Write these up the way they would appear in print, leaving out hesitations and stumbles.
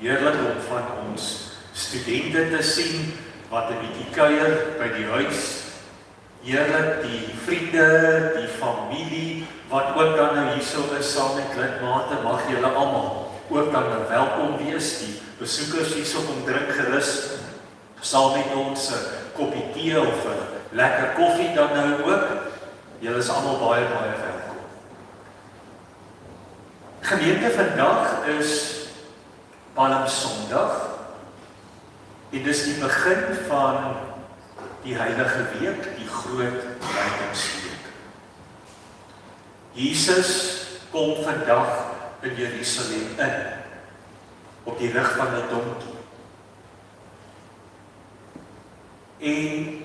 Heerlik om van ons studente te sien, wat 'n bietjie kuier by die huis. Heerlik die vriende, die familie, wat ook dan nou hierso is saam met lidmate, mag julle almal ook dan nou welkom wees. Die besoekers hierso kom drink gerus saam met ons 'n koppie tee of 'n lekker koffie dan nou ook. Julle is almal baie welkom. Gemeente, vandag is Palmsondag en dis die begin van die Heilige Week, die groot lydingsweek. Jesus kom vandag in Jerusalem in, op die rug van 'n donkie. En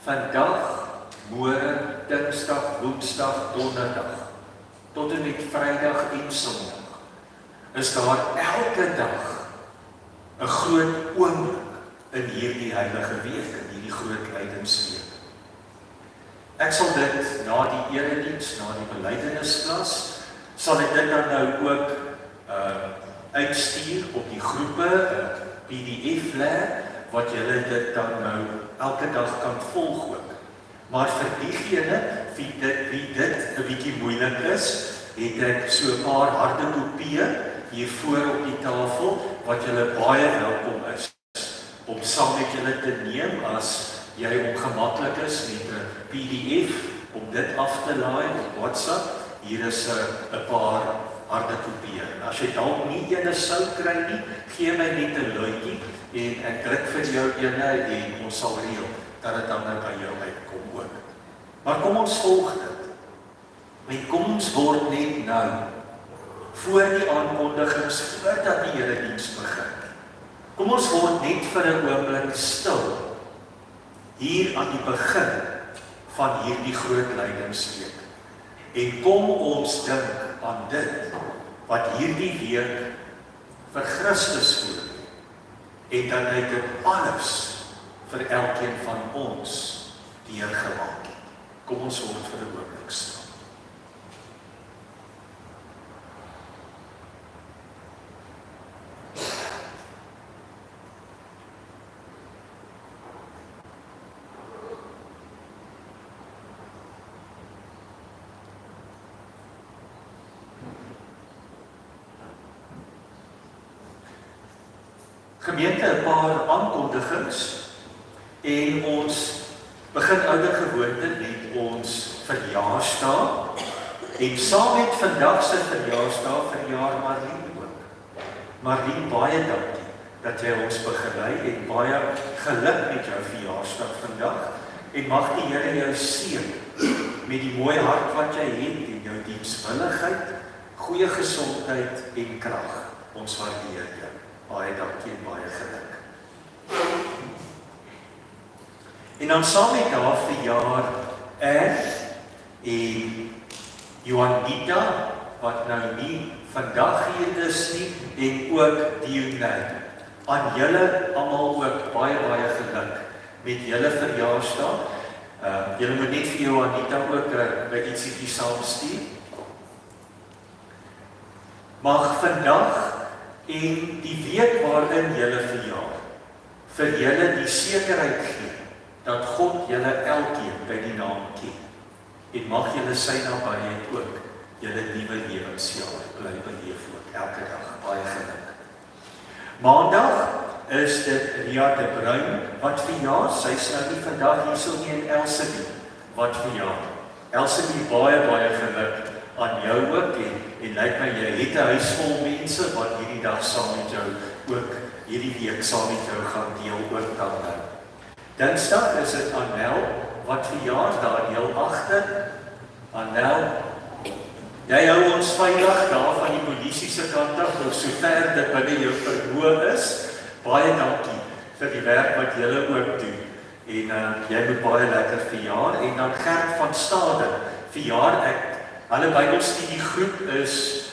vandag, môre, Dinsdag, Woensdag, Donderdag, tot en met Vrydag en Sondag, is daar elke dag 'n groot oomblik in hierdie Heilige Week, in hierdie groot lydingsweek. Ek sal dit na die erediens, na die belydennisklas, sal ek dit dan nou ook uitstuur op die groepe, 'n PDF-laer, wat julle dit dan nou elke dag kan volg ook. Maar vir diegene wie dit 'n bietjie moeilik is, het ek so 'n paar harde kopieë hier voor op die tafel, wat julle baie welkom is om saam met julle te neem as jy ongemaklik is met 'n PDF om dit af te laai op WhatsApp. Hier is 'n paar harde kopieë. As jy dalk nie ene sou kry nie, gee my net 'n luitjie en ek druk vir jou ene en ons sal reël dat dit dan nou by jou uitkom ook. Maar kom ons volg dit. En kom ons word net nou voor die aankondigings, voordat die erediens begin. Kom ons word net vir 'n oomblik stil hier aan die begin van hierdie groot lydingsweek. En kom ons dink aan dit wat hierdie week vir Christus voorlê. En dan het dit alles vir elkeen van ons deurgemaak. Kom ons word vir 'n oomblik stil. Gemeente, 'n paar aankondigings en ons begin ouer gewoonte met ons verjaarsdag en saam met vandag se verjaarsdag verjaar Marlien ook. Marlien, baie dankie dat jy ons begelei en baie geluk met jou verjaarsdag vandag en mag die Here jou seën met die mooi hart wat jy het en jou dienswilligheid, goeie gesondheid en krag. Ons waardeer jou. Baie dankie en baie geluk. En dan saam met haar verjaar en Johanita, wat nou nie vandag hier is nie, en ook Dionne. Aan julle almal ook baie geluk met julle verjaarsdag. Julle moet net vir Johanita ook 'n ietsiekie saamstuur. Mag vandag en die week waarin julle verjaar, vir julle die sekerheid gee dat God julle elkeen by die naam ken. En mag julle sy nabyheid ook julle nuwe lewensjaar bly beleef ook elke dag. Baie geluk. Maandag is dit Ria de Bruin wat verjaar. Sy's nou nie vandag hierso nie en Elsabie wat verjaar. Elsabie, baie geluk aan jou ook en lyk my jy het 'n huis vol mense wat hierdie dag saam met jou ook hierdie week saam met jou gaan deel ook dan nou. Dinsdag is dit Annel wat verjaar daar heel agter. Annel, jy hou ons veilig daar van die polisie se kant af, sover dit binne jou vermoë is. Baie dankie vir die werk wat julle ook doen. En jy moet baie lekker verjaar. En dan Gert van Staden verjaar. Hulle Bybelstudiegroep is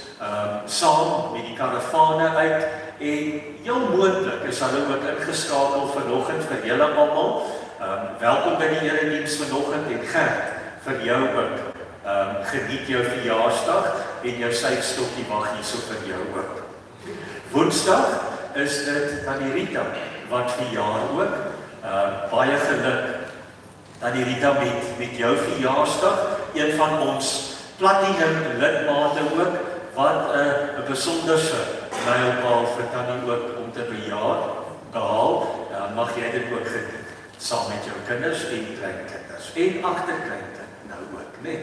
saam met die karavane uit en heel moontlik is hulle ook ingeskakel vanoggend vir julle almal. Welkom by die erediens vanoggend en Gert, vir jou ook. Geniet jou verjaarsdag en jou syfstokkie wag hierso vir jou ook. Woensdag is dit Tannie Rita wat verjaar ook. Baie geluk Tannie Rita met jou verjaarsdag, een van ons platinum lidmate ook, wat 'n besonderse mylpaal vir Tannie ook om te behaal. Mag jy dit ook geniet, saam met jou kinders en kleinkinders, en agterkleinkind nou ook, né?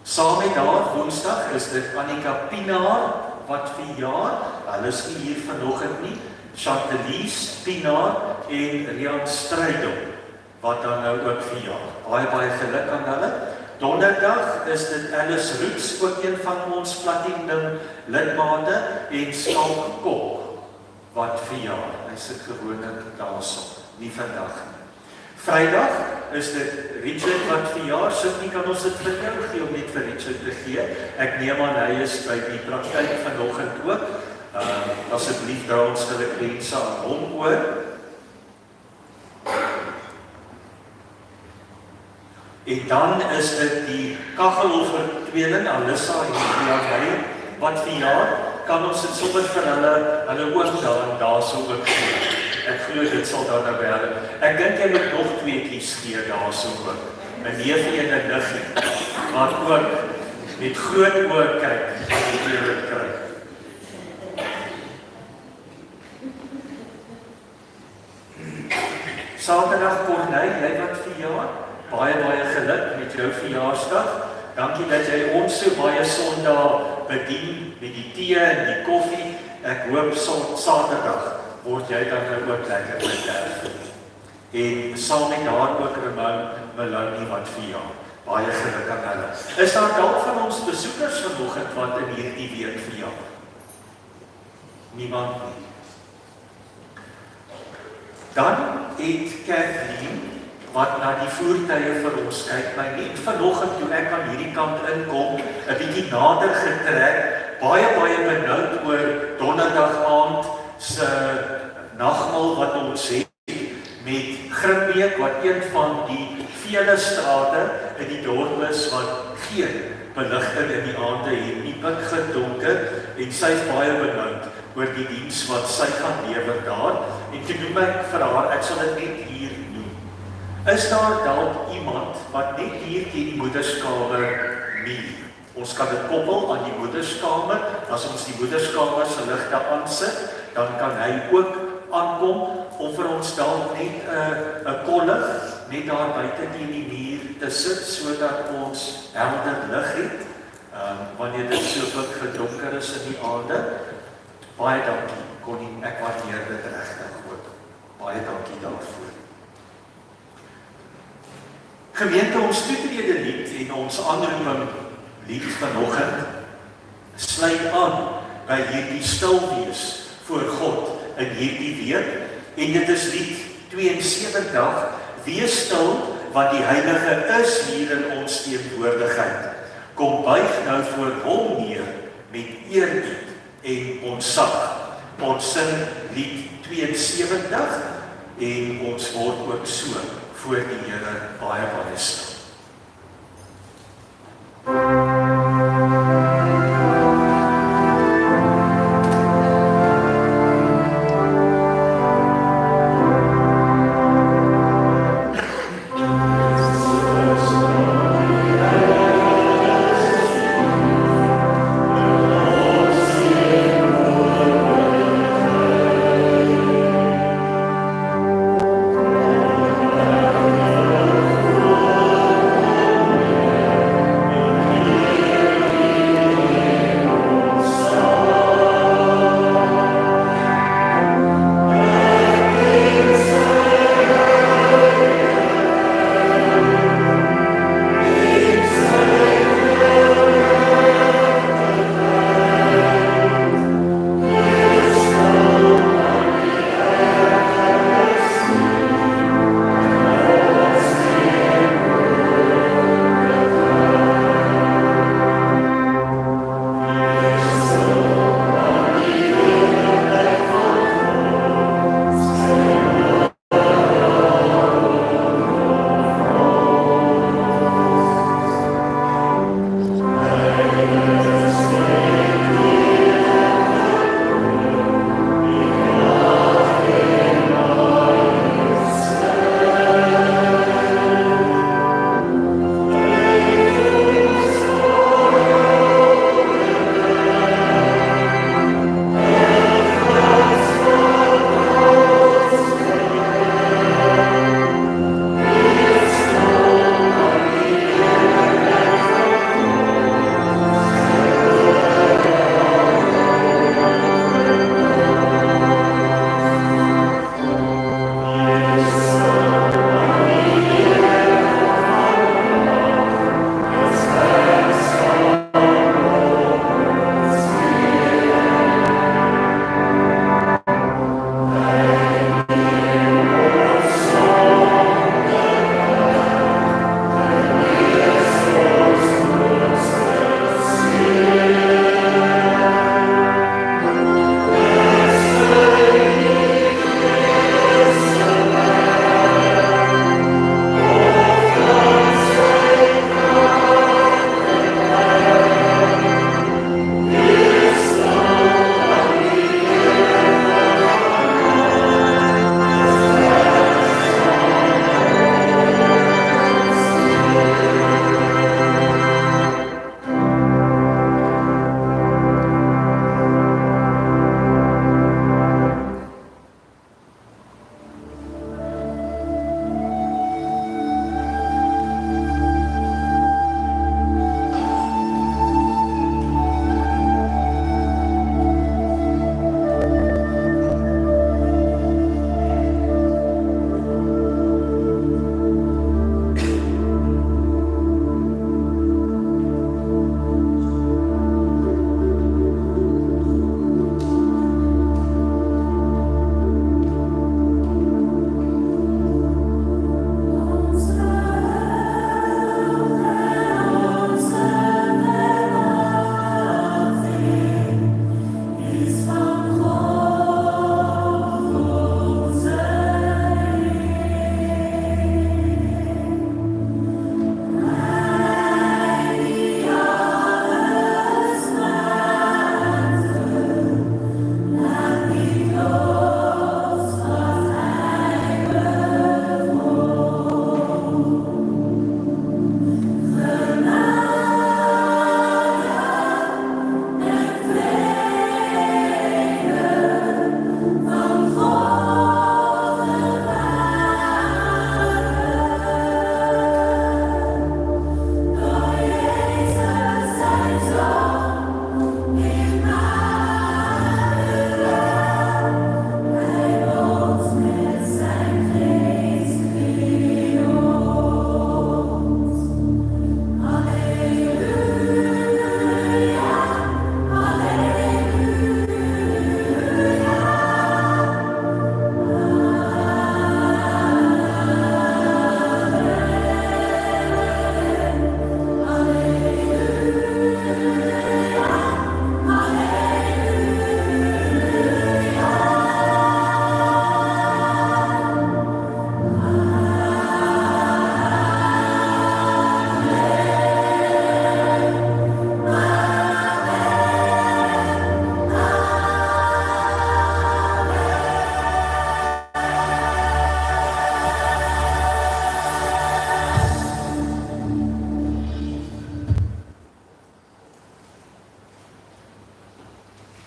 Saam met haar Woensdag is dit Annika Pinaar wat verjaar. Hulle is nie hier vanoggend nie. Chantelise Pinaar en Rian Strydom wat dan nou ook verjaar. Baie geluk aan hulle. Donderdag is dit Alice Roots, ook een van ons platinum lidmate, en Skalk Kok wat verjaar. Hy sit gewoonlik daarso, nie vandag nie. Vrydag is dit Richard wat verjaar. Sydney, kan ons dit vir jou gee om net vir Richard te gee? Ek neem aan hy is by die praktyk vanoggend ook. Asseblief dra ons gelukwense aan hom oor. En dan is dit die Kaggelhoffer tweeling, Alissa en Leon wat verjaar. Kan ons dit sommer vir hulle ook daarso ook gee? Ek glo dit sal daar nou wel. Ek dink jy moet nog 2 kies gee daarso ook. 'n neefie en 'n niggie wat ook met groot oë kyk en dit kry. Saterdag Corneille, jy wat verjaar, baie geluk met jou verjaarsdag. Dankie dat jy ons so baie Sondag bedien met die tee en die koffie. Ek hoop Saterdag word jy dan nou ook lekker bederf. En saam met haar ook Ramon Maloney wat verjaar. Baie geluk aan hulle. Is daar dalk van ons besoekers vanoggend wat in hierdie week verjaar? Niemand nie. Dan het Kathleen wat na die voertuie vir ons kyk, my net vanoggend toe ek aan hierdie kant inkom, 'n bietjie nader getrek, baie benoud oor donderdag aand se nagmaal wat ons het met Grimbeek, wat een van die vele strate in die dorp is wat geen beligting in die aande het nie, pikgedonker, en sy is baie benoud oor die diens wat sy gaan lewer daar. En toe noem ek vir haar, ek sal dit net hier noem. Is daar dalk iemand wat net hier teen die moederskamer nie? Ons kan dit koppel aan die moederskamer. As ons die moederskamer se ligte aansit, dan kan hy ook aankom om vir ons dalk net 'n kollig net daar buite teen die muur te sit, sodat ons helder lig het, wanneer dit so gedonker is in die aande. Baie dankie, Connie, ek waardeer dit regtig ook. Baie dankie daarvoor. Gemeente, ons toetrede lied en ons aanroeping lied vanoggend sluit aan by hierdie stil wees voor God in hierdie week, en dit is lied 72, wees stil, want die Heilige is hier in ons teenwoordigheid. Kom buig nou voor hom neer met eerbied en ontzag. Ons sing lied 72 en ons word ook so voor die Here baie stil.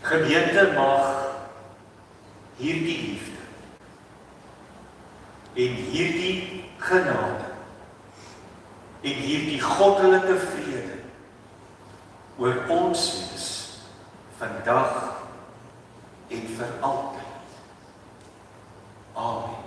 Gemeente mag hierdie liefde en hierdie genade en hierdie goddelike vrede oor ons wees vandag en vir altyd. Amen.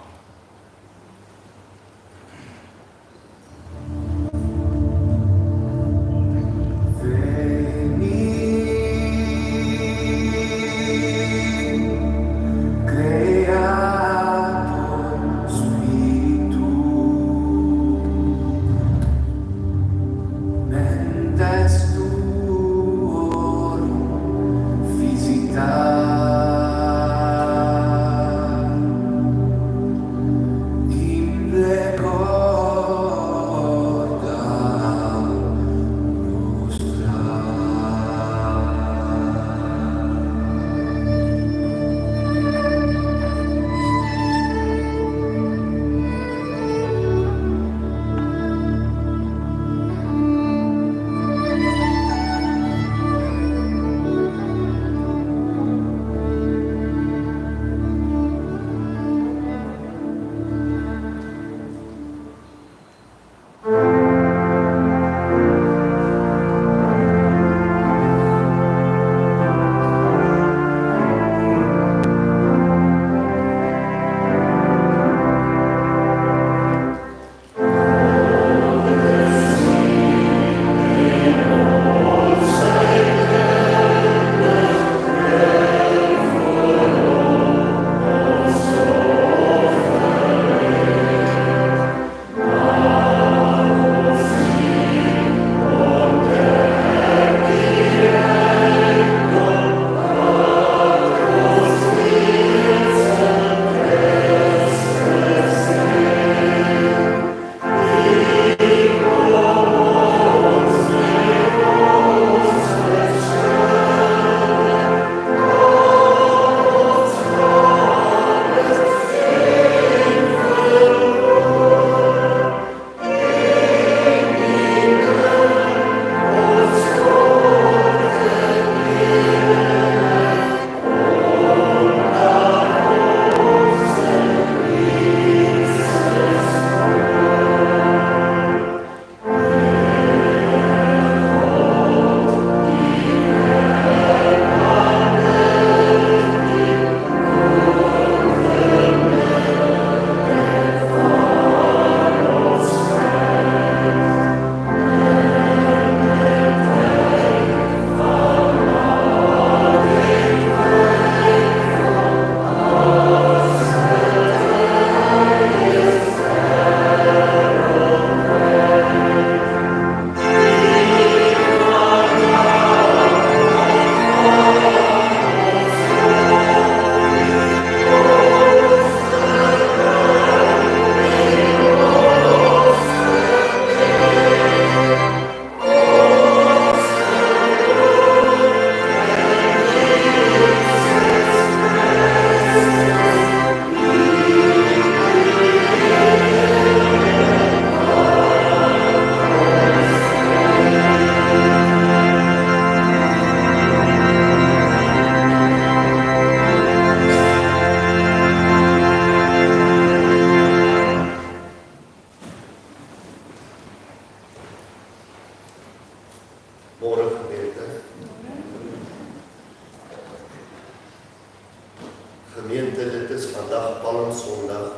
Gemeente, dit is vandag Palmsondag,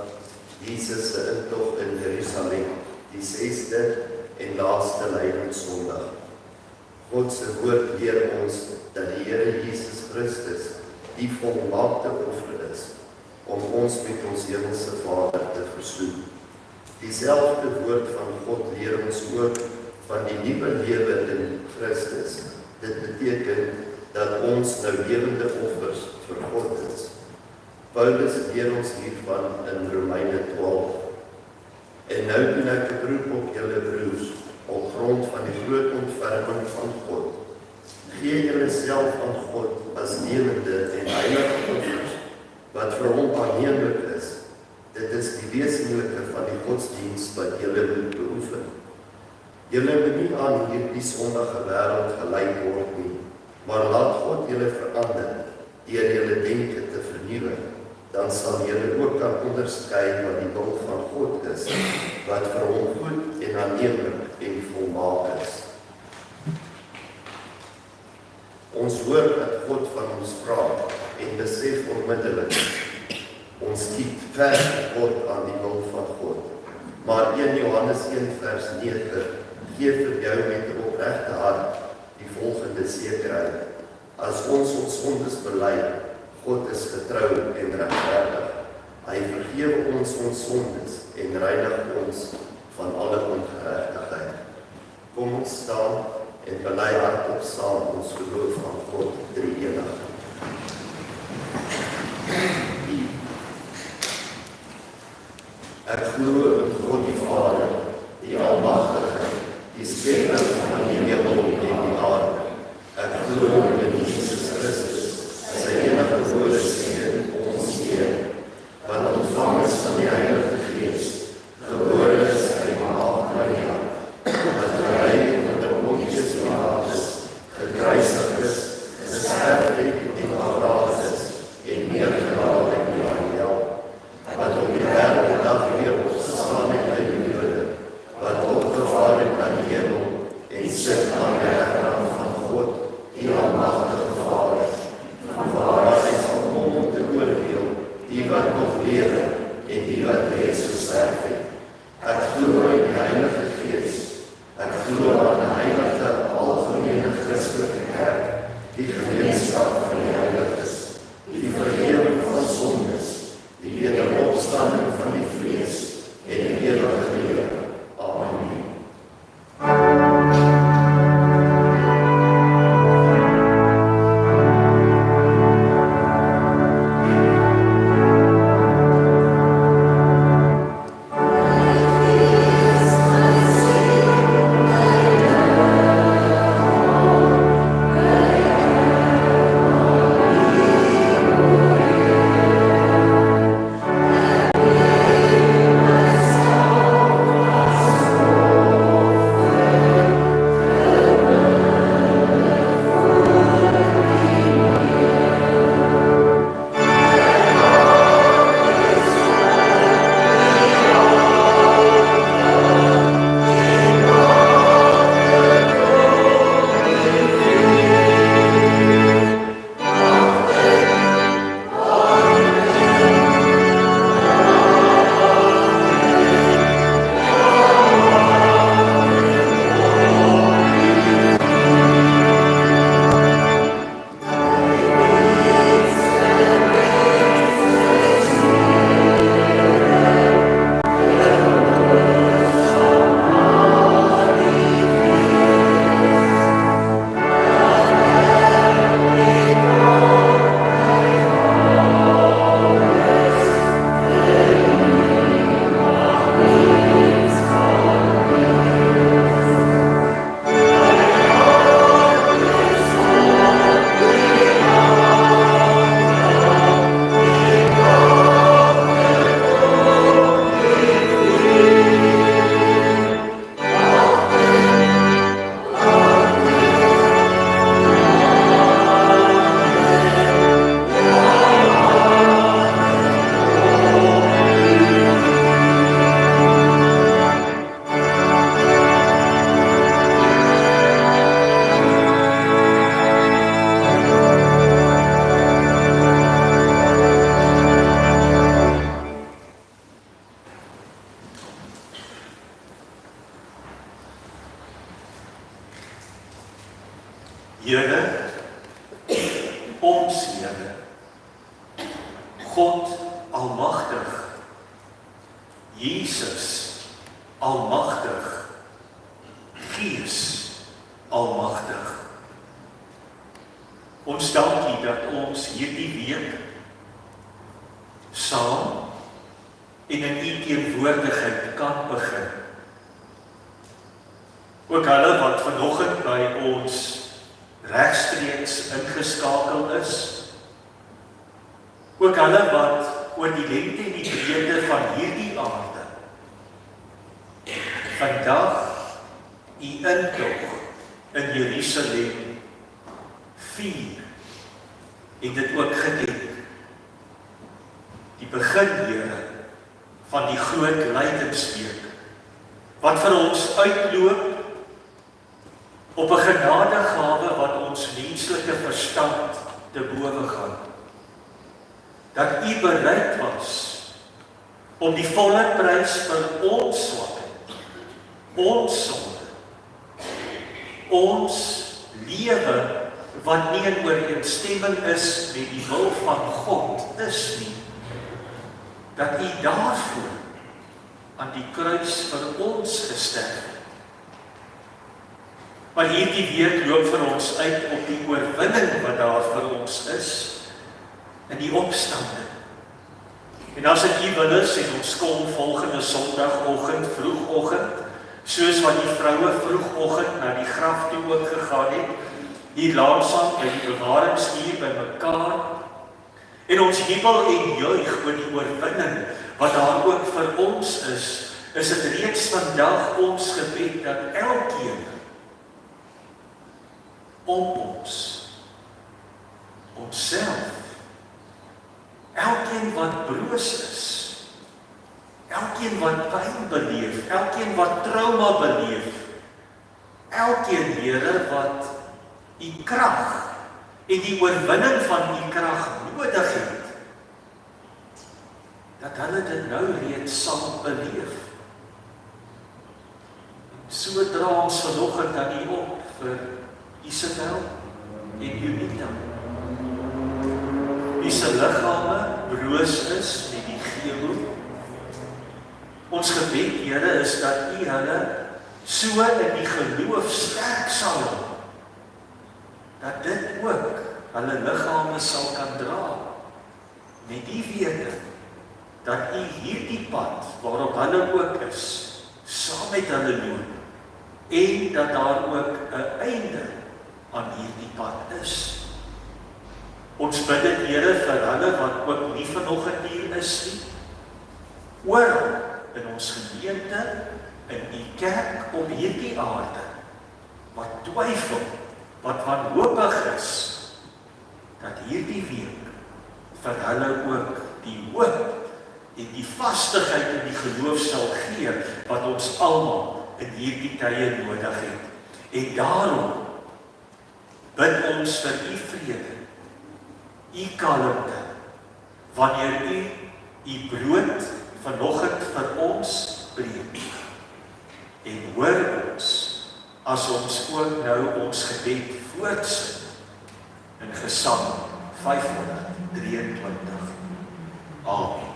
Jesus se intog in Jerusalem, die 6de en laaste Lydingssondag. God se woord leer ons dat die Here Jesus Christus die volmaakte offer is om ons met ons hemelse Vader te versoen. Dieselfde woord van God leer ons ook van die nuwe lewe in Christus. Dit beteken dat ons nou lewende offers vir God is. Paulus leer ons hiervan in Romeine 12. En nou doen ek 'n beroep op julle broers, op grond van die groot ontferming van God. Gee julle self aan God as lewende en heilige offers, wat vir hom aanneemlik is. Dit is die wesenlike van die godsdienst wat julle moet beoefen. Julle moet nie aan hierdie sondige wêreld gelei word nie, maar laat God julle verander deur julle denke te vernuwe, dan sal julle ook kan onderskei wat die wil van God is, wat vir hom goed en aanneemlik en volmaak is. Ons hoor dat God van ons vra en besef onmiddellik. Ons skiet ver kort aan die wil van God. Maar 1 Johannes 1 vers 9 gee vir jou met 'n opregte hart die volgende sekerheid. As ons sondes bely, God is getrou en regverdig. Hy vergewe ons sondes en reinig ons van alle ongeregtigheid. Kom ons staan en bely hardop saam ons geloof aan God drie-enig. Ek glo in God die Vader, die Almagtige, die Skepper van die hemel en die aarde. Ek glo in Jesus Christus, sy enige gebore Seun, ons Heer, wat ontvang is van die Heilige Gees, gebore is uit Maagd Maria, wat gelei onder Pontius Pilatus, gekruisig is, gesterf het en begrawe is, en neergedaal het in die hel, wat op die derde dag weer opgestaan het uit die dode, wat opgevaar het aan die hemel, en sit aan die regterhand van God, die Almagtige Vader, waar hy sal kom om te oordeel, die wat nog lewe, en die wat reeds gesterf het. Ek glo in die Heilige Gees, ek glo aan die heilige, algemene Christelike kerk, die gemeenskap van die heiliges, die vergewing van sondes, die wederopstanding van die vlees en die ewige lewe. Amen. Here, ons Here, God Almagtig, Jesus Almagtig, Gees Almagtig. Ons dankie dat ons hierdie week saam en in U teenwoordigheid kan begin. Ook hulle wat vanoggend by ons regstreeks ingeskakel is, ook hulle wat oor die lengte en die breedte van hierdie aarde vandag U intog in Jerusalem vier en dit ook gedenk. Die begin, Here, van die groot lydensweek, wat vir ons uitloop op 'n genadegawe wat ons menslike verstand te bowe gaan. Dat U bereid was om die volle prys vir ons swakheid, ons sonde, ons lewe wat nie in ooreenstemming is met die wil van God is nie, dat U daarvoor aan die kruis vir ons gesterf het. Maar hierdie week loop vir ons uit op die oorwinning wat daar vir ons is in die opstanding. En as dit U wil is, en ons kom volgende Sondagoggend, vroegoggend, soos wat die vroue vroegoggend na die graf toe ook gegaan het, hier langsam by die bewaringsmuur by mekaar, en ons jubel en juig oor die oorwinning wat daar ook vir ons is dit reeds vandag ons gebed dat elkeen om onsself, elkeen wat broos is, elkeen wat pyn beleef, elkeen wat trauma beleef, elkeen, Here, wat U krag en die oorwinning van U krag nodig het, dat hulle dit nou reeds sal beleef. So dra ons vanoggend aan U op vir Isabel en Junita. Wie se liggame broos is met die geelo. Ons gebed, Here, is dat U hulle so in die geloof sterk sal hou, dat dit ook hulle liggame sal kan dra, met die wete, dat U hierdie pad, waarop hulle ook is, saam met hulle loop, en dat daar ook 'n einde aan hierdie pad is. Ons bid dit, Here, vir hulle wat ook nie vanoggend hier is nie, oral in ons gemeente, in U kerk op hierdie aarde, wat twyfel, wat wanhopig is, dat hierdie week vir hulle ook die hoop en die vastigheid in die geloof sal gee, wat ons almal in hierdie tye nodig het. En daarom bid ons vir U vrede, U kalmte, wanneer U brood vanoggend vir ons breek. En hoor ons, as ons ook nou ons gebed voortsit in Gesang 523. Amen.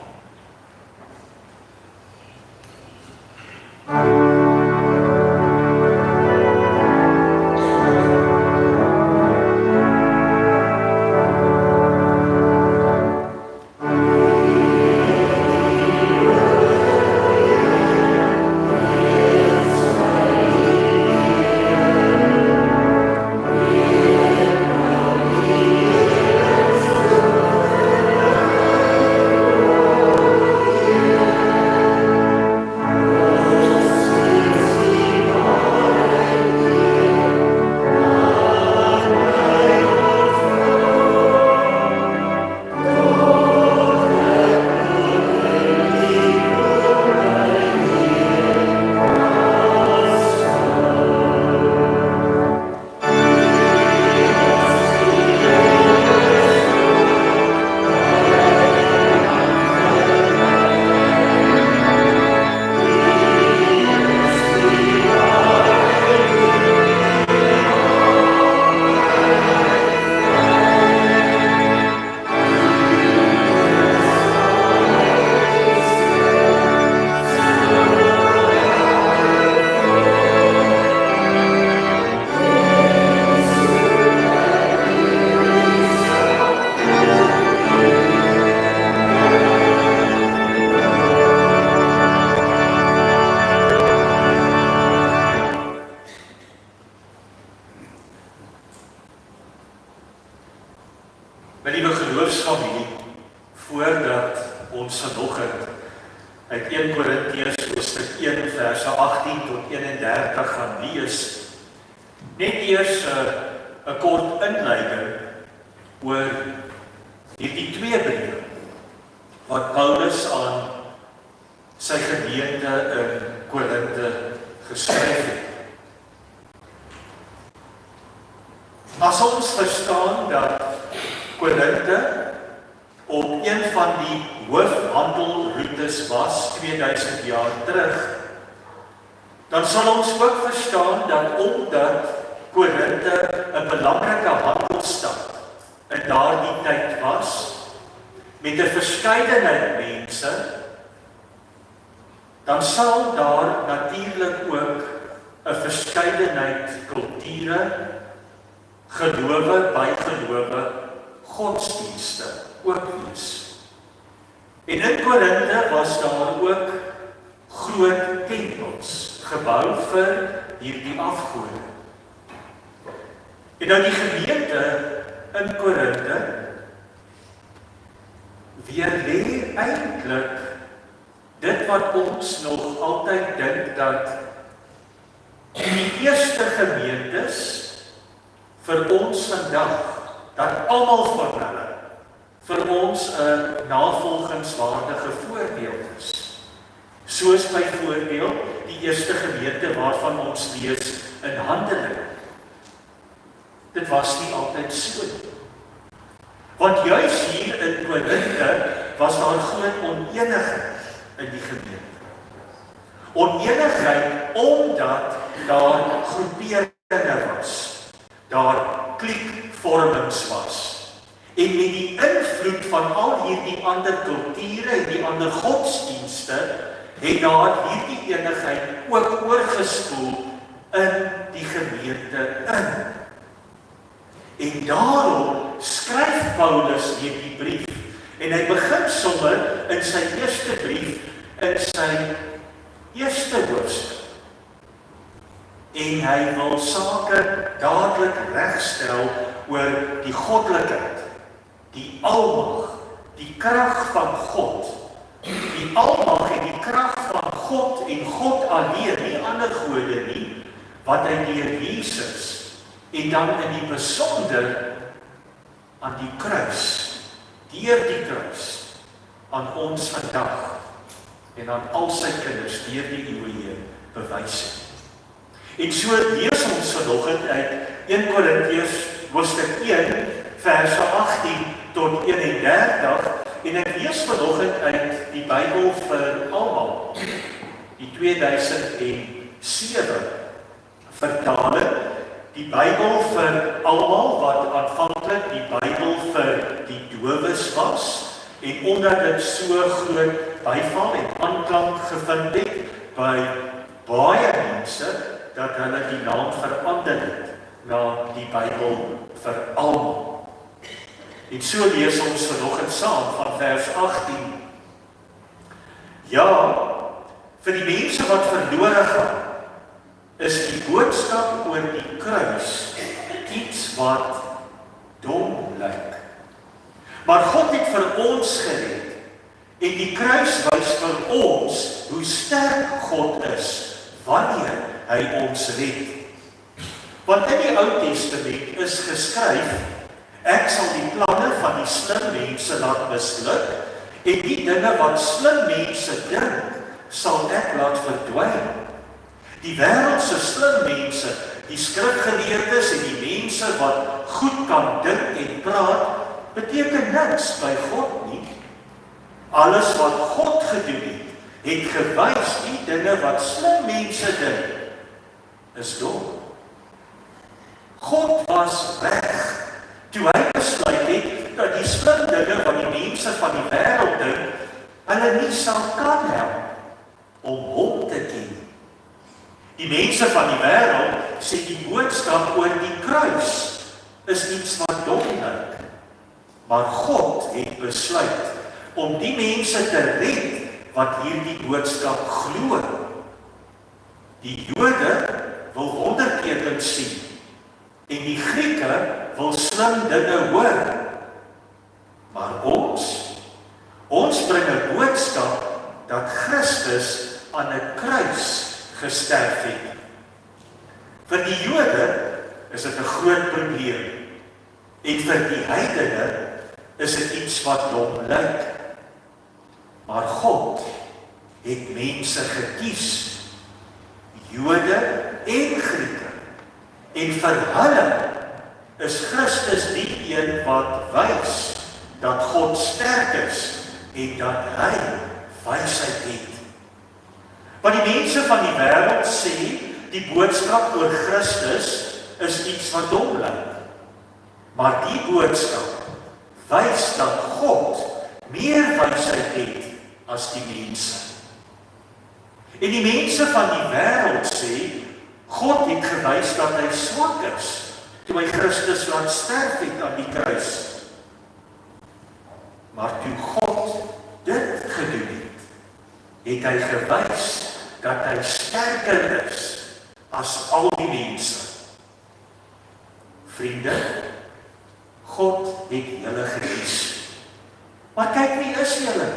My liewe geloofsfamilie, voordat ons vanoggend uit 1 Korintiërs hoofstuk 1 verse 18 tot 31 gaan lees, net eers 'n kort inleiding oor hierdie 2 briewe wat Paulus aan sy gemeente in Korinthe geskryf het. As ons verstaan dat Korinthe op een van die hoofhandelroutes was 2000 jaar terug, dan sal ons ook verstaan dat omdat Korinthe 'n belangrike handelsstad in daardie tyd was, met 'n verskeidenheid mense, dan sal daar natuurlik ook 'n verskeidenheid kulture, gelowe, bygelowe, godsdienste ook wees. En in Korinthe was daar ook groot tempels gebou vir hierdie afgode. En nou die gemeente in Korinthe weerlê eintlik dit wat ons nog altyd dink dat die eerste gemeentes vir ons vandag, dat almal van hulle vir ons 'n navolgingswaardige voorbeeld is. Soos byvoorbeeld die eerste gemeente waarvan ons lees in Handelinge. Dit was nie altyd so nie. Want juis hier in Korinthe was daar groot onenigheid in die gemeente. Onenigheid omdat daar groeperinge was. Daar kliekvormings was. En met die invloed van al hierdie ander kulture en die ander godsdienste, het daar hierdie eenigheid ook oorgespoel in die gemeente in. En daarom skryf Paulus hierdie brief, en hy begin sommer in sy eerste brief, in sy eerste hoofstuk. En hy wil sake dadelik regstel oor die goddelikheid, die almag, die krag van God. Die almag en die krag van God en God alleen, nie ander gode nie, wat hy deur Jesus en dan in die besonder aan die kruis, deur die kruis, aan ons vandag en aan al sy kinders deur die eeue heen bewys het. En so lees ons vanoggend uit 1 Korintiërs hoofstuk 1 verse 18 tot 31 en ek lees vanoggend uit die Bybel vir almal, die 2007 vertaling, die Bybel vir almal wat aanvanklik die Bybel vir die dowes was en omdat dit so groot byval en aanklank gevind het by baie mense dat hulle die naam verander het na die Bybel vir almal. En so lees ons vanoggend saam van vers 18. Ja, vir die mense wat verlore gaan, is die boodskap oor die kruis iets wat dom lyk. Maar God het vir ons gered en die kruis wys vir ons hoe sterk God is wanneer hy ons red. Want in die Ou Testament is geskryf, ek sal die planne van die slim mense laat misluk en die dinge wat slim mense dink, sal ek laat verdwyn. Die wêreldse slim mense, die skrifgeleerdes en die mense wat goed kan dink en praat, beteken niks by God nie. Alles wat God gedoen het, het gewys die dinge wat slim mense dink, is dom. God was reg toe hy besluit het dat die slim dinge wat die mense van die wêreld dink, hulle nie sal kan help om hom te ken. Die mense van die wêreld sê die boodskap oor die kruis is iets wat dom lyk. Maar God het besluit om die mense te red wat hierdie boodskap glo. Die Jode wil wondertekens sien en die Grieke wil slim dinge hoor. Maar ons bring 'n boodskap dat Christus aan 'n kruis gesterf het. Vir die Jode is dit 'n groot probleem En vir die heidene is dit iets wat dom lyk. Maar God het mense gekies, Jode en Grieke. En vir hulle is Christus die een wat wys dat God sterk is en dat hy wysheid het. Want die mense van die wêreld sê die boodskap oor Christus is iets wat dom lyk. Maar die boodskap wys dat God meer wysheid het as die mense. En die mense van die wêreld sê God het gewys dat hy swak is toe hy Christus laat sterf het aan die kruis. Maar toe God dit gedoen het hy gewys dat hy sterker is as al die mense. Vriende, God het julle gekies. Maar kyk, wie is julle?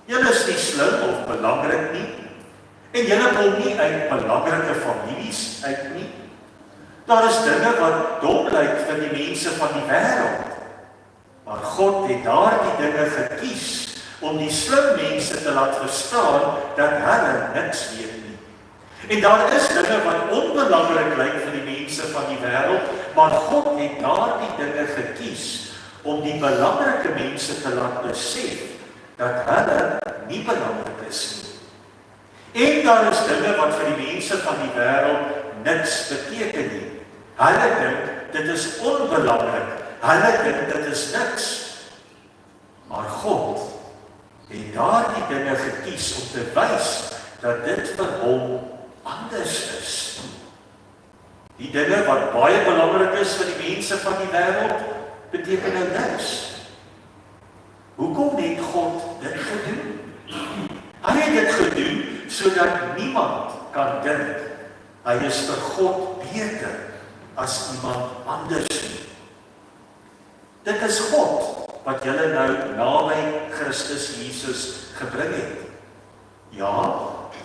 Julle is nie slim of belangrik nie. En julle kom nie uit belangrike families uit nie. Daar is dinge wat dom lyk vir die mense van die wêreld. Maar God het daardie dinge gekies om die slim mense te laat verstaan dat hulle niks weet nie. En daar is dinge wat onbelangrik lyk vir die mense van die wêreld, maar God het daardie dinge gekies om die belangrike mense te laat besef dat hulle nie belangrik is nie. En daar is dinge wat vir die mense van die wêreld niks beteken nie. Hulle dink dit is onbelangrik. Hulle dink dit is niks. Maar God het daardie dinge gekies om te wys dat dit vir hom anders is. Die dinge wat baie belangrik is vir die mense van die wêreld, beteken nou niks. Hoekom het God dit gedoen? Hy het dit gedoen sodat niemand kan dink hy is vir God beter as iemand anders nie. Dit is God wat julle nou naby Christus Jesus gebring het. Ja,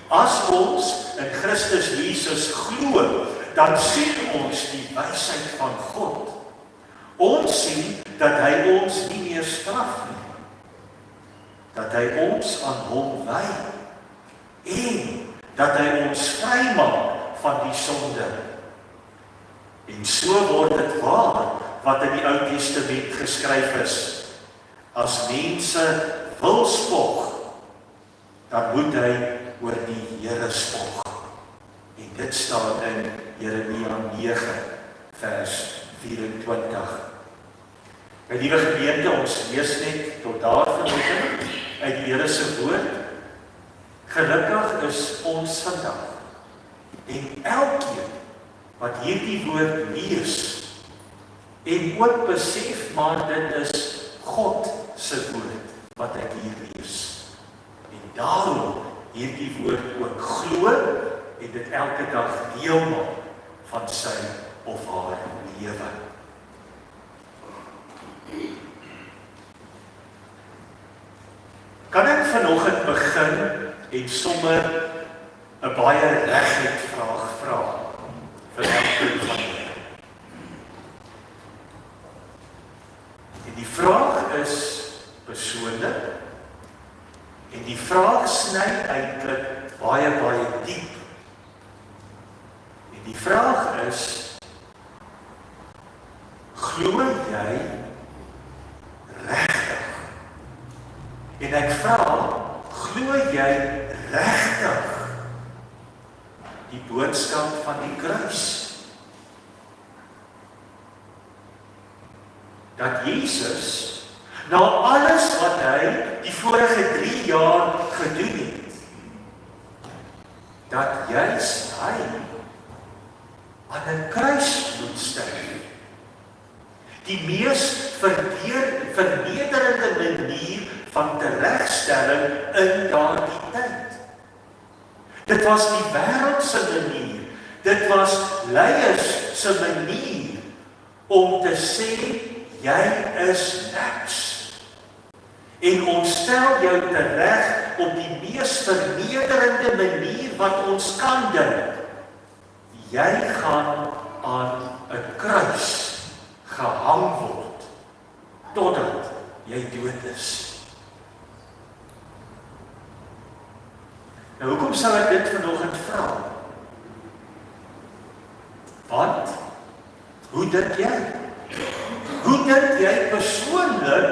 as ons in Christus Jesus glo, dan sien ons die wysheid van God. Ons sien dat hy ons nie meer straf nie. Dat hy ons aan hom wy. En dat hy ons vrymaak van die sonde. En so word dit waar wat in die Ou Testament geskryf is. As mense wil spog, dan moet hy oor die Here spog. En dit staan in Jeremia 9 vers 24. My liewe gemeente, ons lees net tot daar vanoggend uit die Here se woord. Gelukkig is ons vandag. En elkeen wat hierdie woord lees en ook besef maar dit is God se woord wat ek hier lees. En daarom hierdie woord ook glo en dit elke dag deel maak van sy of haar lewe. Kan ek vanoggend begin en sommer 'n baie reguit vraag vra vir elkeen van julle? En die vraag is persoonlik en die vraag sny eintlik baie diep. En die vraag is, glo jy regtig? En ek vra, glo jy regtig die boodskap van die kruis? Dat Jesus, na alles wat hy die vorige 3 jaar gedoen het, dat juis hy aan 'n kruis moet sterf. Die mees vernederende manier van teregstelling in daardie tyd. Dit was die wêreld se manier. Dit was leiers se manier om te sê jy is niks. En ons stel jou tereg op die mees vernederende manier wat ons kan dink. Jy gaan aan 'n kruis gehang word, totdat jy dood is. Nou, hoekom sal ek dit vanoggend vra? Want, hoe dink jy? Hoe dink jy persoonlik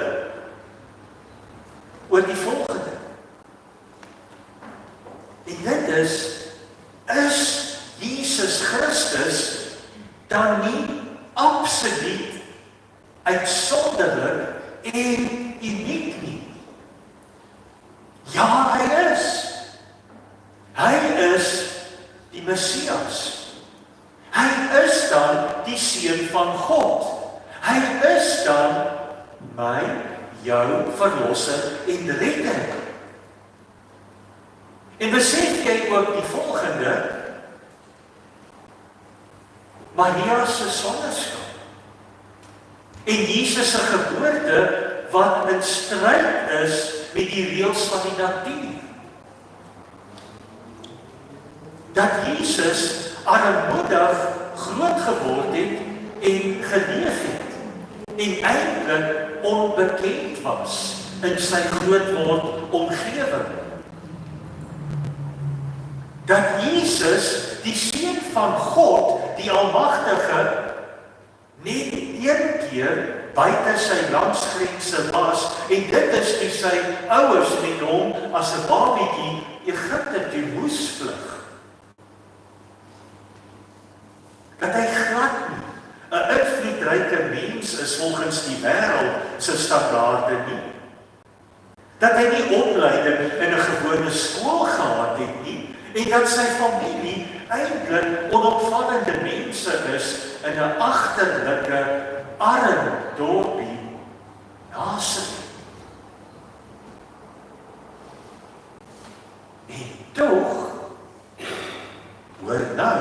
oor die volgende? En dit is Jesus Christus dan nie absoluut uitsonderlik en uniek nie? Ja, hy is. Hy is die Messias. Hy is dan die Seun van God. Hy is dan my, jou verlosser en redder. En besef jy ook die volgende, Maria se sonderskap en Jesus se geboorte wat in stryd is met die reëls van die natuur. Dat Jesus armoedig groot geword het en geleef het en eintlik onbekend was in sy grootword omgewing. Dat Jesus, die Seun van God, die Almagtige, net een keer buite sy landsgrense was, en dit is toe sy ouers met hom as 'n babietjie Egipte toe moes vlug. Dat hy glad nie 'n invloedryke mens is volgens die wêreld se standaarde nie. Dat hy nie opleiding in 'n gewone skool gehad het nie, en dat sy familie eintlik onopvallende mense is in 'n agterlike, arm dorpie Nasaret. En tog, hoor nou,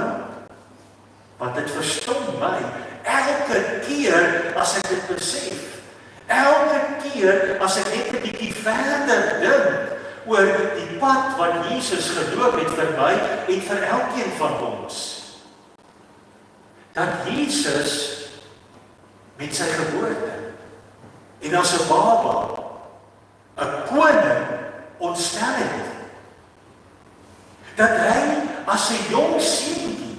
want dit verstom my, elke keer as ek dit besef, elke keer as ek net 'n bietjie verder dink, oor die pad wat Jesus geloop het vir my en vir elkeen van ons. Dat Jesus met sy geboorte en as 'n baba 'n koning ontstel het. Dat hy as 'n jong seentjie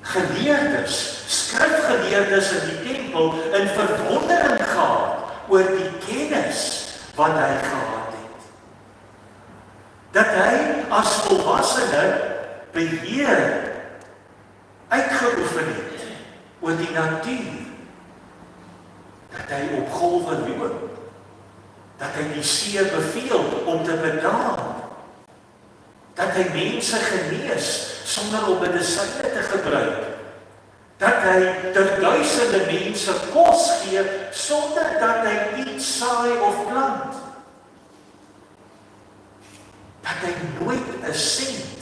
geleerdes, skrifgeleerdes in die tempel in verwondering gehad oor die kennis wat hy gehad. Dat hy as volwassene beheer uitgeoefen het oor die natuur. Dat hy op golwe loop. Dat hy die see beveel om te bedaan. Dat hy mense genees sonder om medisyne te gebruik. Dat hy ter duisende mense kos gee sonder dat hy iets saai of plant. Dat hy nooit 'n sent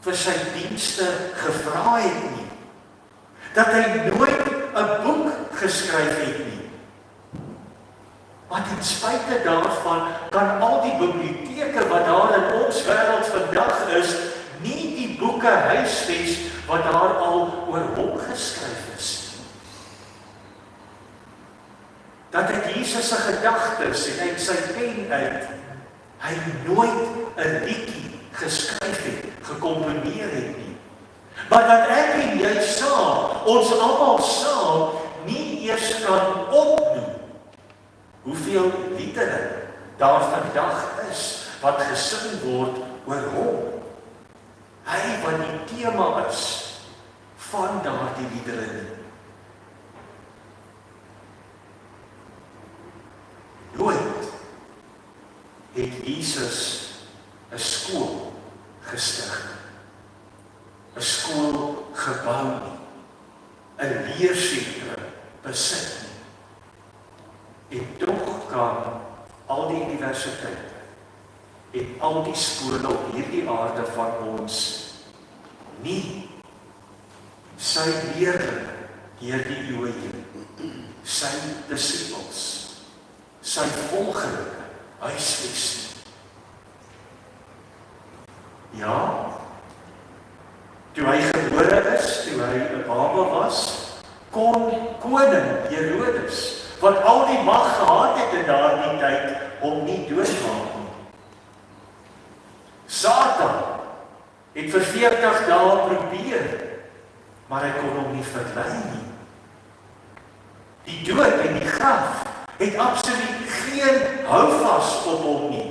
vir sy dienste gevra het nie. Dat hy nooit 'n boek geskryf het nie. Maar ten spyte daarvan kan al die biblioteke wat daar in ons wêreld vandag is, nie die boeke huisves wat daar al oor hom geskryf is. Dat dit Jesus se gedagtes en uit sy pen uit hy nooit 'n liedjie geskryf het, gekomponeer het nie. Maar dat ek en jy saam, ons almal saam, nie eers kan opnoem hoeveel liedere daar vandag is wat gesing word oor hom. Hy wat die tema is van daardie liedere nie. Nooit het Jesus 'n skool gestig, 'n skool gebou nie, 'n leersentrum besit nie. En tog kan al die universiteite en al die skole op hierdie aarde van ons nie sy leerlinge deur die eeue heen, sy disippels, sy volgelinge huisves nie. Ja, toe hy gebore is, toe hy 'n baba was, koning Herodes, wat al die mag gehad het in daardie tyd, hom nie doodmaak nie. Satan het vir 40 dae probeer, maar hy kon hom nie verlei nie. Die dood en die graf het absoluut geen houvas op hom nie.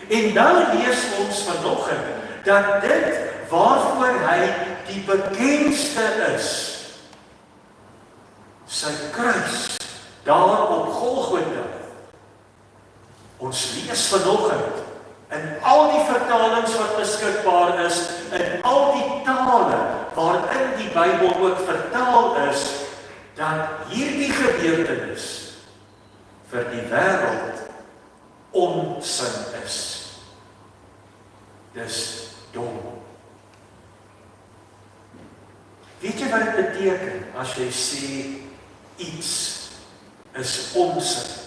En nou lees ons vanoggend dat dit waarvoor hy die bekendste is, sy kruis daar op Golgotha. Ons lees vanoggend in al die vertalings wat beskikbaar is, in al die tale waarin die Bybel ook vertaal is, dat hierdie gebeurtenis vir die wêreld onsin is. Dis dom. Weet jy wat dit beteken as jy sê iets is onsin?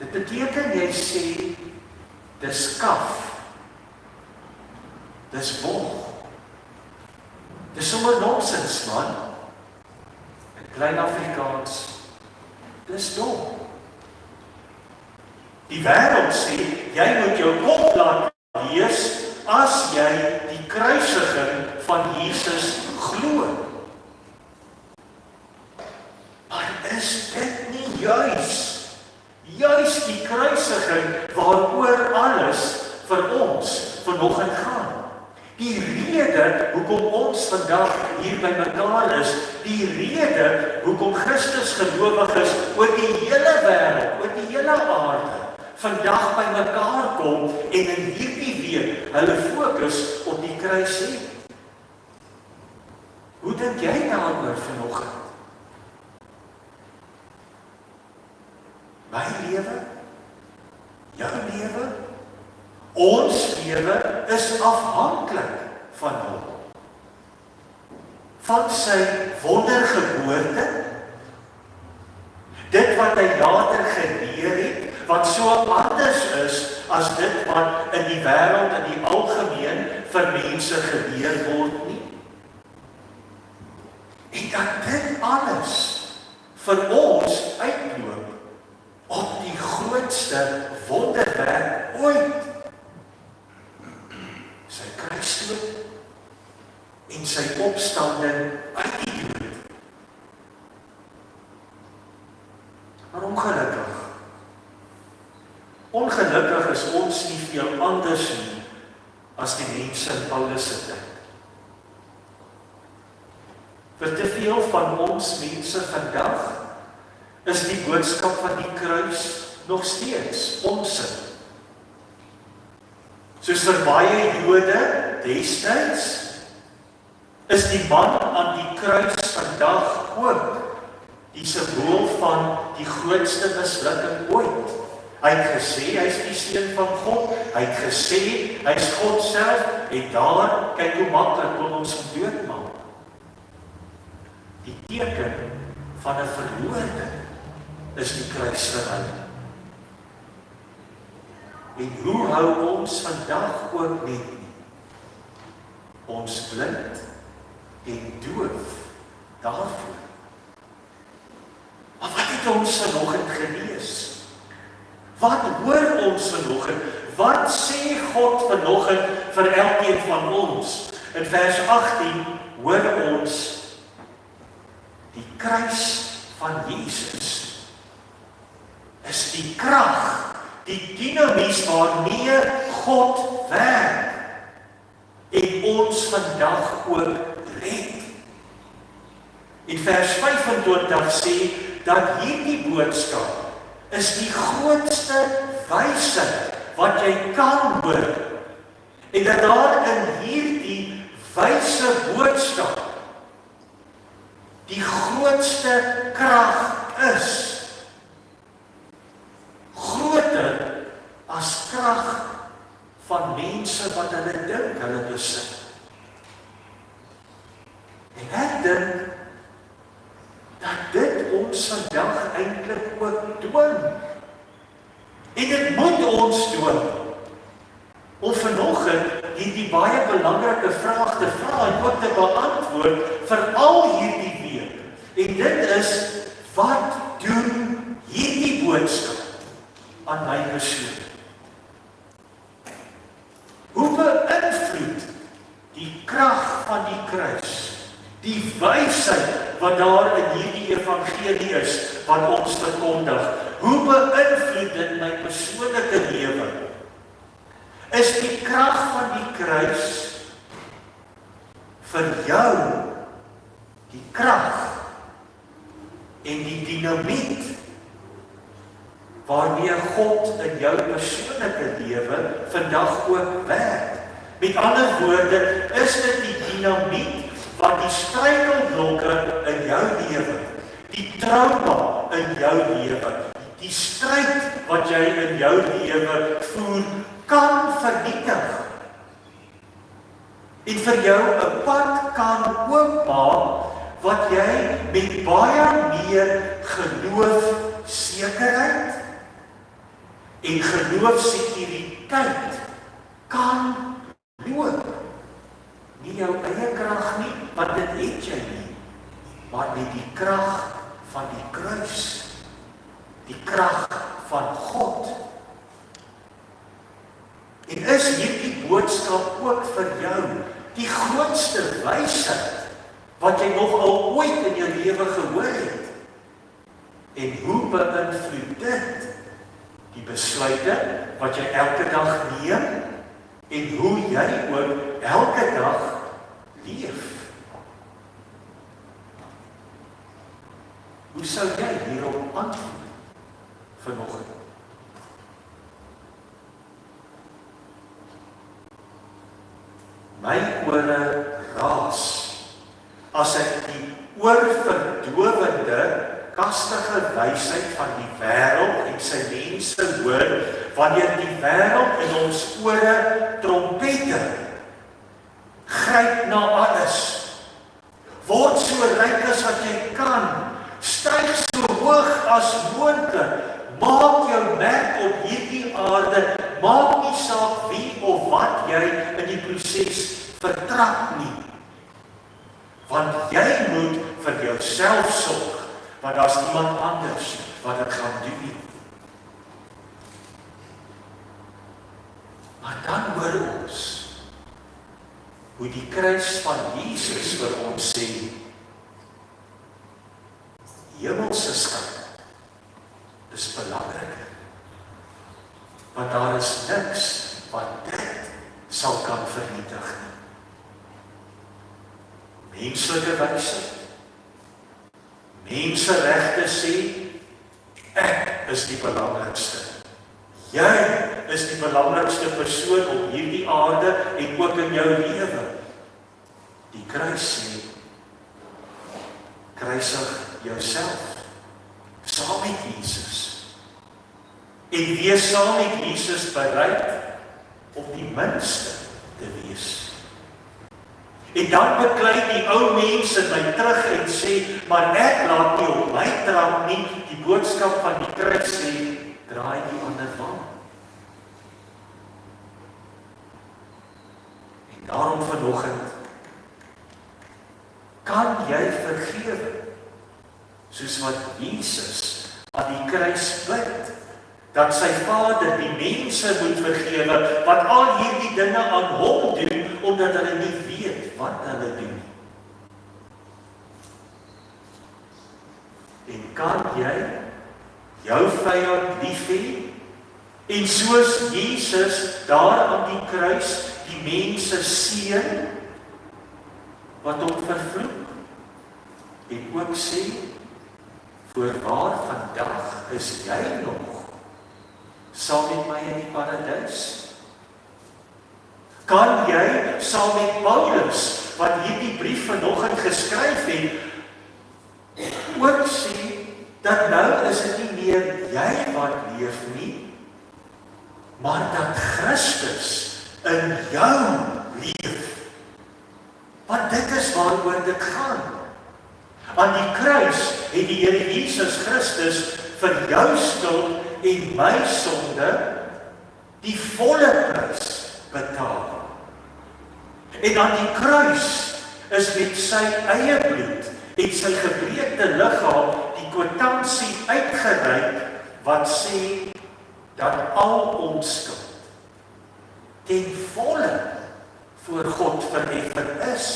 Dit beteken jy sê dis kaf, dis bog, dis sommer nonsens, man. In klein Afrikaans, dis dom. Die wêreld sê, jy moet jou kop laat lees as jy die kruisiging van Jesus glo. Maar is dit nie juis die kruisiging waaroor alles vir ons vanoggend gaan? Die rede hoekom ons vandag hier by mekaar is, die rede hoekom Christus gelowig is oor die hele wêreld, oor die hele aarde, vandag by mekaar kom en in hierdie week hulle fokus op die kruis het. Hoe dink jy daaroor vanoggend? My lewe? Jou lewe? Ons lewe is afhanklik van hom. Van sy wondergeboorte, dit wat hy later geleer het, wat so anders is as dit wat in die wêreld in die algemeen vir mense geleer word nie. En dat dit alles vir ons uitloop op die grootste wonderwerk ooit. Sy kruisdood en sy opstanding uit die dood. Maar ongelukkig is ons nie veel anders nie as die mense in Paulus se tyd. Vir te veel van ons mense vandag is die boodskap van die kruis nog steeds onsin. Soos vir baie Jode destyds is die man aan die kruis vandag ook die simbool van die grootste mislukking ooit. Hy het gesê hy is die seun van God, hy het gesê hy is God self, en daar, kyk hoe maklik kon ons hom doodmaak. Die teken van 'n verloorde is die kruisverhouding. En hoe hou ons vandag ook net ons blind en doof daarvoor? Maar wat het ons vanoggend gelees? Wat hoor ons vanoggend? Wat sê God vanoggend vir elkeen van ons? In vers 18 hoor ons die kruis van Jesus is die krag, die dinamies waarmee God werk en ons vandag ook red. In vers 25 sê dat hierdie boodskap is die grootste wysheid wat jy kan hoor. En dat daar in hierdie wyse boodskap die grootste krag is. Groter as krag van mense wat hulle dink hulle besit. En ek dink dat dit ons vandag eintlik ook dwing. En dit moet ons dwing om vanoggend hierdie baie belangrike vraag te vra en ook te beantwoord vir al hierdie week. En dit is, wat doen hierdie boodskap aan my persoon? Hoe beïnvloed die krag van die kruis, die wysheid wat daar in hierdie evangelie is, wat ons verkondig, hoe beïnvloed dit my persoonlike lewe? Is die krag van die kruis vir jou die krag en die dinamiet waarmee God in jou persoonlike lewe vandag ook werk? Met ander woorde, is dit die dinamiet wat die struikelblokke in jou lewe, die trauma in jou lewe, die stryd wat jy in jou lewe voer, kan vernietig en vir jou 'n pad kan oopmaak wat jy met baie meer geloofsekerheid en geloofsekuriteit kan loop. Nie jou eie krag nie, want dit het jy nie, maar met die krag van die kruis, die krag van God. En is hierdie boodskap ook vir jou die grootste wysheid wat jy nog al ooit in jou lewe gehoor het? En hoe beïnvloed dit die besluite wat jy elke dag neem en hoe jy ook elke dag leef? Hoe sou jy hierop antwoord vanoggend? My ore raas as ek die oorverdowende kastige wysheid van die wêreld en sy mense hoor, wanneer die wêreld in ons ore trompette, gryp na alles, word so ryk as wat jy kan, styg so hoog as moontlik, maak jou merk op hierdie aarde, maak nie saak wie of wat jy in die proses vertrap nie, want jy moet vir jouself sorg, want daar's niemand anders wat dit gaan doen nie. Maar dan hoor ons hoe die kruis van Jesus vir ons sê, hemelse skat is belangrik, want daar is niks wat dit sal kan vernietig nie. Menslike wysheid, menseregte sê, ek is die belangrikste. Jy is die belangrikste persoon op hierdie aarde en ook in jou lewe. Die kruis sê, kruisig jouself, saam met Jesus. En wees saam met Jesus bereid om die minste te wees. En dan beklei die ou mens in my terug en sê, maar ek laat nie op my trap nie, die boodskap van die kruis sê, draai die ander kant. En daarom vanoggend, kan jy vergewe, soos wat Jesus aan die kruis bid, dat sy Vader die mense moet vergewe, wat al hierdie dinge aan hom doen, omdat hulle nie weet wat hulle doen. En kan jy jou vyand lief hê, en soos Jesus daar aan die kruis die mense seën, wat hom vervloek, en ook sê, voorwaar vandag is jy nog saam met my in die paradys? Kan jy saam met Paulus, wat hierdie brief vanoggend geskryf het, ook sê, dat nou is dit nie meer jy wat leef nie, maar dat Christus in jou leef. Want dit is waaroor dit gaan. Aan die kruis het die Here Jesus Christus vir jou skuld en my sonde die volle prys betaal. En aan die kruis is met sy eie bloed en sy gebreekte liggaam die kwitansie uitgereik wat sê dat al ons skuld ten volle voor God verheffen is.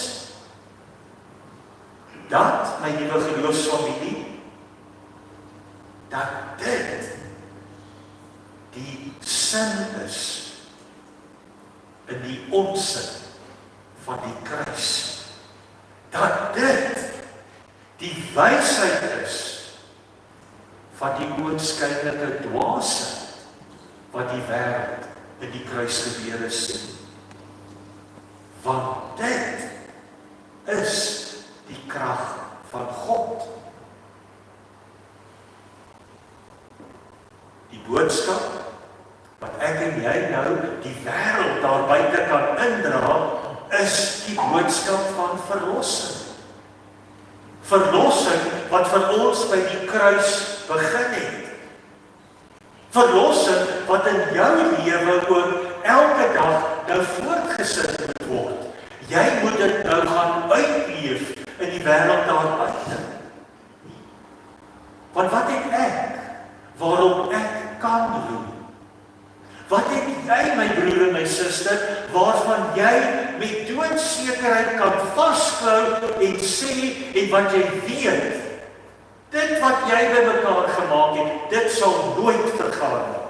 Dat, my nuwe geloofsfamilie, dat dit die sin is in die onsin van die kruis. Dat dit die wysheid is van die oënskynlike dwaasheid wat die wêreld in die kruis gebeure sien. Want dit is die krag van God. Die boodskap wat ek en jy nou die wêreld daar buite kan indra, is die boodskap van verlossing. Verlossing wat vir ons by die kruis begin het. Verlossing wat in jou lewe ook elke dag nou voortgesit moet word. Jy moet dit nou gaan uitleef in die wêreld daar buite. Want wat het ek, waarom ek kan roem? Wat het jy, my broer en my suster, waarvan jy met doodsekerheid kan vasklou en sê, en wat jy weet, dit wat jy by mekaar gemaak het, dit sal nooit vergaan nie.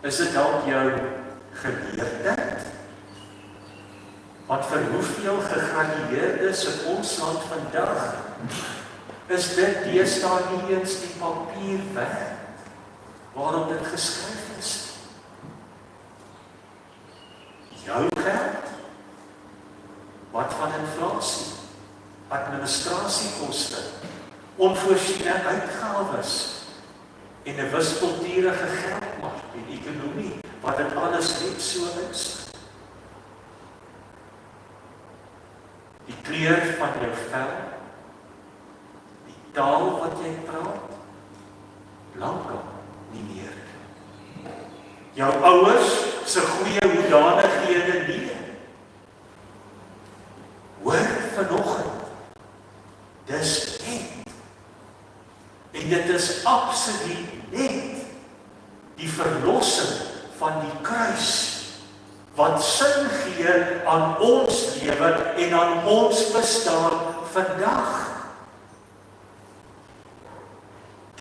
Is dit dalk jou geleerdheid? Want vir hoeveel gegradueerdes in ons land vandag is dit deesdae nie eens die papier werd waarop dit geskryf is. Jou geld? Wat van inflasie? Administrasiekoste, onvoorsiene uitgawes en 'n wispelturige geldmark en ekonomie, wat dit alles net so is. Die kleur van jou vel, die taal wat jy praat, lankal nie meer. Jou ouers se goeie hoedanighede nie. Hoor vanoggend, dis net. En dit is absoluut net die verlossing van die kruis wat sin gee aan ons lewe en aan ons bestaan vandag.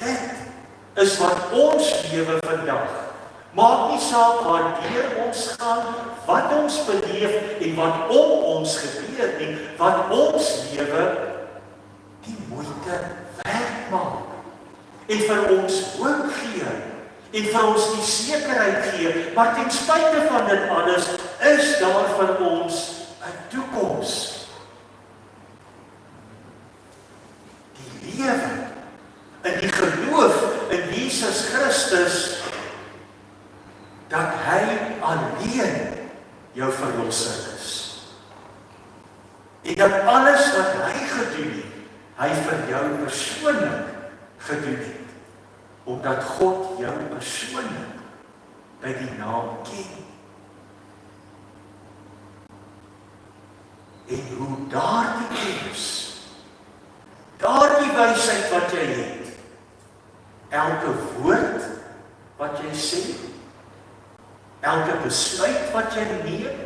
Dit is wat ons lewe vandag. Maak nie saak waardeur ons gaan, wat ons beleef en wat om ons gebeur nie, wat ons lewe die moeite werd maak en vir ons hoop gee en vir ons die sekerheid gee, maar ten spyte van dit alles is daar vir ons 'n toekoms. Die lewe in die geloof in Jesus Christus, dat hy alleen jou verlosser is. En dat alles wat hy gedoen het, hy vir jou persoonlik gedoen het. Omdat God jou persoonlik by die naam ken. En hoe daardie kennis, daardie wysheid wat jy het, elke woord wat jy sê, elke besluit wat jy neem,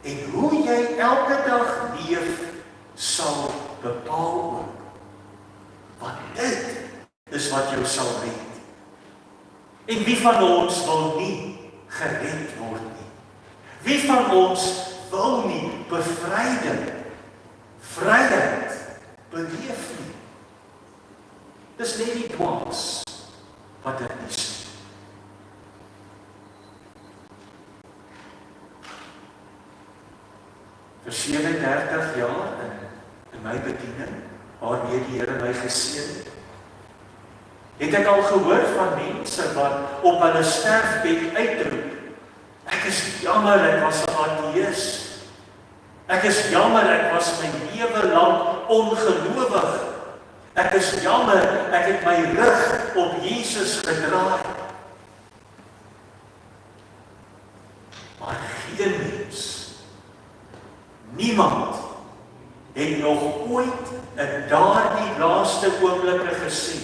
en hoe jy elke dag leef, sal bepaal ook. Want dit is wat jou sal red. En wie van ons wil nie gered word nie? Wie van ons wil nie bevryding, vryheid beleef nie? Dis net die dwaas wat dit nie sien. Vir 37 jaar in my bediening, waarmee die Here my geseën het ek al gehoor van mense wat op hulle sterfbed uitroep, ek is jammer ek was 'n ateïs, ek is jammer ek was my lewe lank ongelowig, ek is jammer ek het my rug op Jesus gedraai. niemand het nog ooit in daardie laaste oomblikke gesê,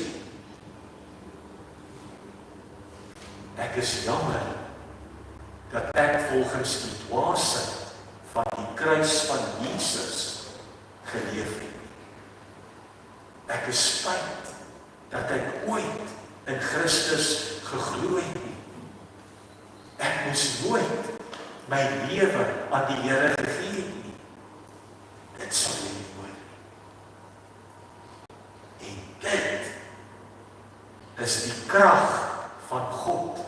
ek is jammer dat ek volgens die dwaasheid van die kruis van Jesus geleef het. Ek is spyt dat ek ooit in Christus geglo het nie. Ek moes nooit my lewe aan die Here gegee het nie. Dit sal nie nooit. En dit is die krag van God.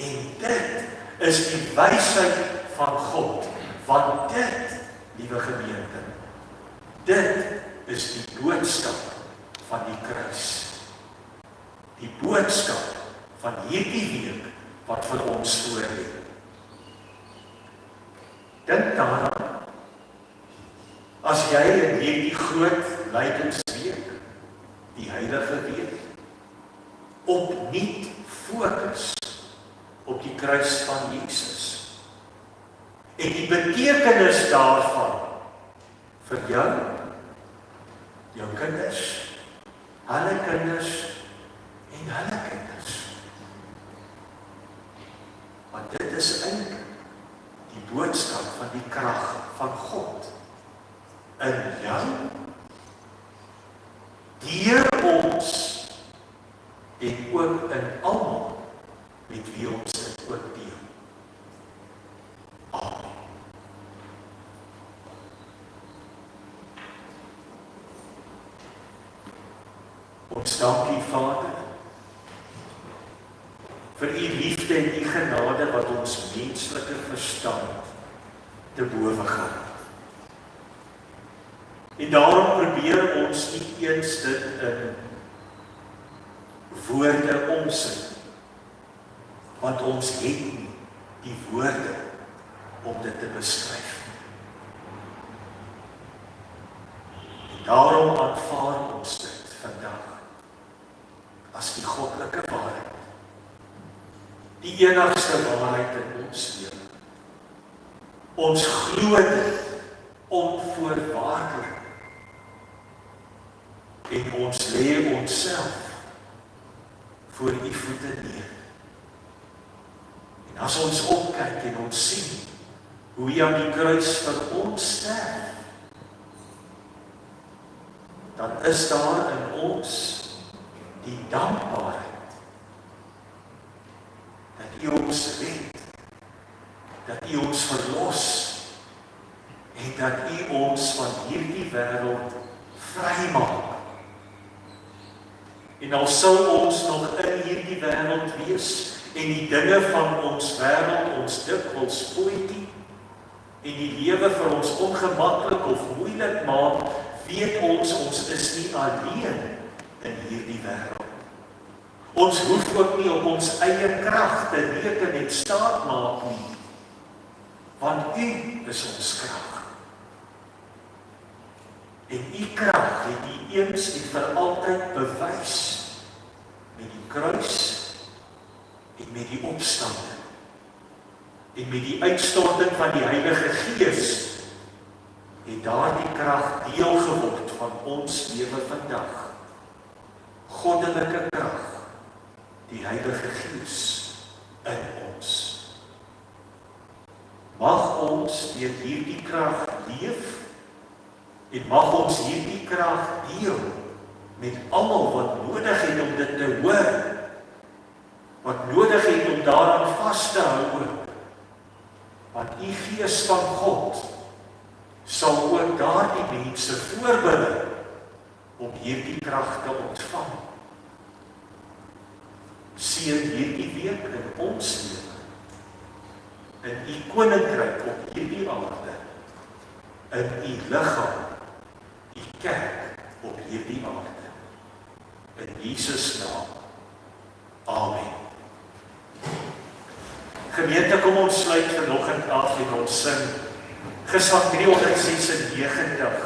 En dit is die wysheid van God. Want dit, liewe gemeente, dit is die boodskap van die kruis. Die boodskap van hierdie week wat vir ons voor lê. Dink daaraan, as jy in hierdie groot lydingsweek, die heilige week, opnuut fokus op die kruis van Jesus. En die betekenis daarvan vir jou, jou kinders, hulle kinders en hulle kinders. Want dit is eintlik die boodskap van die krag van God in jou, deur ons en ook in almal met wie ons dit ook deel. Amen. Ons dank U, Vader, vir U liefde en U genade wat ons menslike verstand te bowe gaan. En daarom probeer ons nie eens dit in woorde omsit, want ons het nie die woorde om dit te beskryf. En daarom aanvaar ons dit vandag as die goddelike waarheid, die enigste waarheid in ons lewe. Ons glo dit onvoorwaardelik en ons lê onsself voor U voete neer. En as ons opkyk en ons sien hoe U aan die kruis vir ons sterf, dan is daar in ons die dankbaarheid dat U ons red, dat U ons verlos en dat U ons van hierdie wêreld vrymaak. En al sou ons nog in hierdie wêreld wees en die dinge van ons wêreld ons dikwels poetie en die lewe vir ons ongemaklik of moeilik maak, weet ons is nie alleen in hierdie wêreld. Ons hoef ook nie op ons eie krag te reken en staat maak nie, want U is ons krag. En U krag het U eens en vir altyd bewys met die kruis en met die opstanding en met die uitstorting van die Heilige Gees het daardie krag deel geword van ons lewe vandag. Goddelike krag, die Heilige Gees in ons. Mag ons deur hierdie krag leef en mag ons hierdie krag deel met almal wat nodig het om dit te hoor, wat nodig het om daaraan vas te hou, want U Gees van God sal ook daardie mense voorberei om hierdie krag te ontvang. Seën hierdie week in ons lewe, in U koninkryk op hierdie aarde, in U liggaam, U kerk op hierdie aarde. In Jesus naam. Amen. Gemeente, kom ons sluit vanoggend af en ons sing Gesang 396,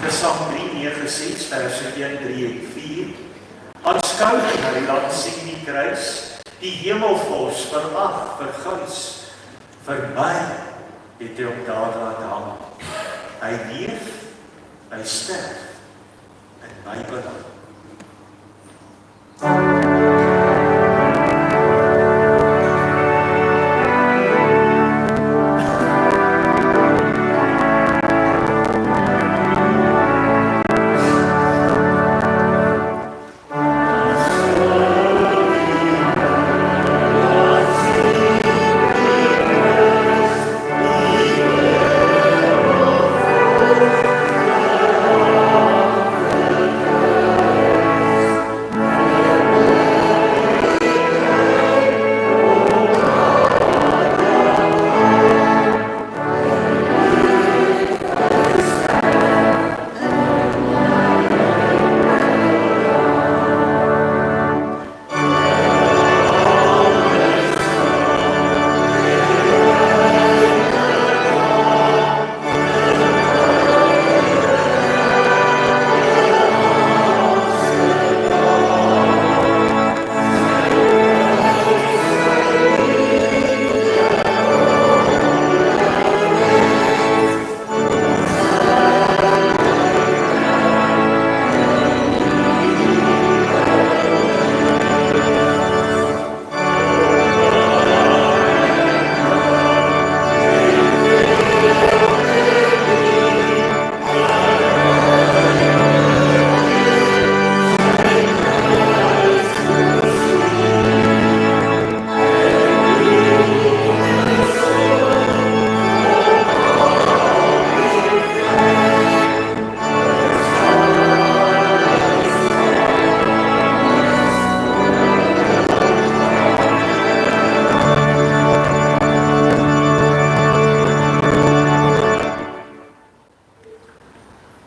Gesang 396, verse 1, 3 en 4. Aanskou na die land sien die kruis, die hemelvors verag, verguis. Vir my het hy op daar laat hang. Hy leef, hy sterf in my belang.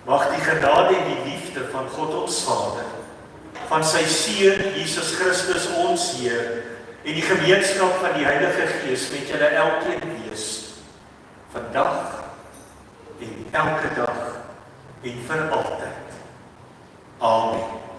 Mag die genade en die liefde van God ons Vader, van sy Seun Jesus Christus ons Heer en die gemeenskap van die Heilige Gees met julle elkeen wees, vandag en elke dag en vir altyd. Amen.